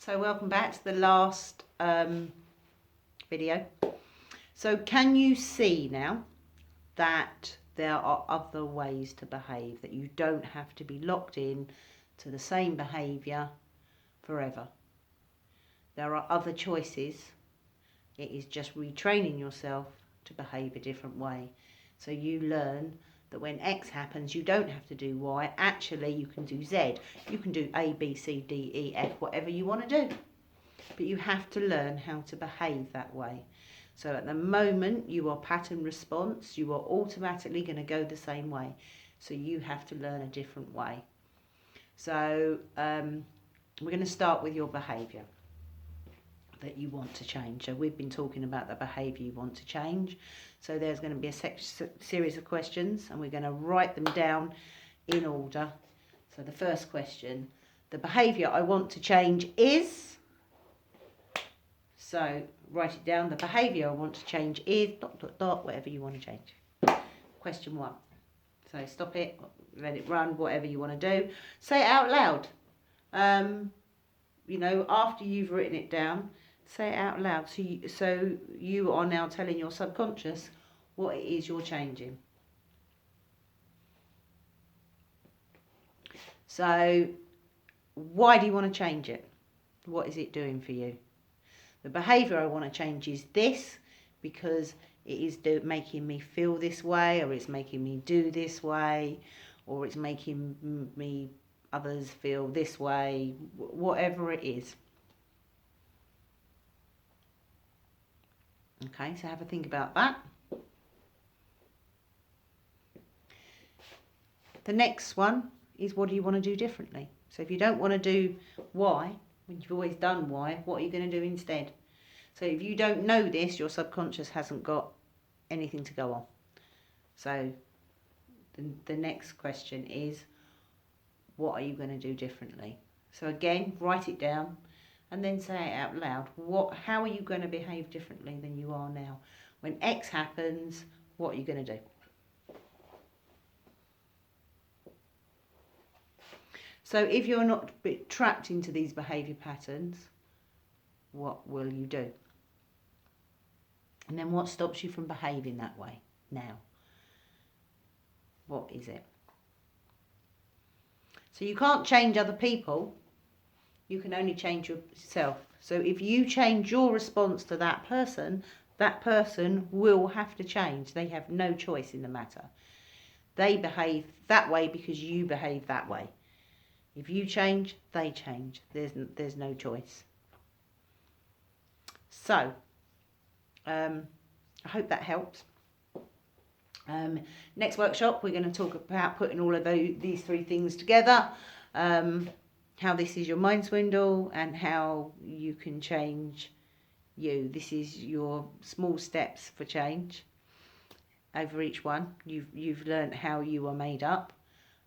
So welcome back to the last video. So can you see now that there are other ways to behave, that you don't have to be locked in to the same behaviour forever? There are other choices. It is just retraining yourself to behave a different way. So you learn that when X happens, you don't have to do Y. Actually, you can do Z. You can do A, B, C, D, E, F, whatever you want to do. But you have to learn how to behave that way. So at the moment, you are pattern response. You are automatically going to go the same way. So you have to learn a different way. So we're going to start with your behaviour that you want to change. So we've been talking about the behaviour you want to change. So there's going to be a series of questions and we're going to write them down in order. So the first question, the behaviour I want to change is, so write it down, the behaviour I want to change is, ... whatever you want to change. Question 1. So stop it, let it run, whatever you want to do. Say it out loud. You know, after you've written it down, say it out loud. So you are now telling your subconscious what it is you're changing. So why do you want to change it? What is it doing for you? The behaviour I want to change is this because it is making me feel this way, or it's making me do this way, or it's making me others feel this way, whatever it is. Okay, so have a think about that. The next one is, what do you want to do differently? So if you don't want to do Y, when you've always done Y, what are you going to do instead? So if you don't know this, your subconscious hasn't got anything to go on. So the next question is, what are you going to do differently? So again, write it down and then say it out loud. How are you going to behave differently than you are now? When X happens, what are you going to do? So if you're not trapped into these behaviour patterns, what will you do? And then what stops you from behaving that way now? What is it? So you can't change other people. You can only change yourself. So if you change your response to that person will have to change. They have no choice in the matter. They behave that way because you behave that way. If you change, they change. There's no choice. So, I hope that helps. Next workshop, we're going to talk about putting all of these 3 things together. How this is your mind swindle and how you can change you. This is your small steps for change. Over each one, you've learned how you are made up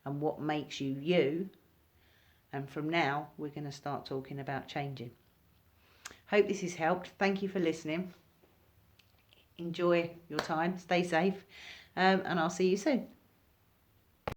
and what makes you you. And from now, we're going to start talking about changing. Hope this has helped. Thank you for listening. Enjoy your time. Stay safe. And I'll see you soon.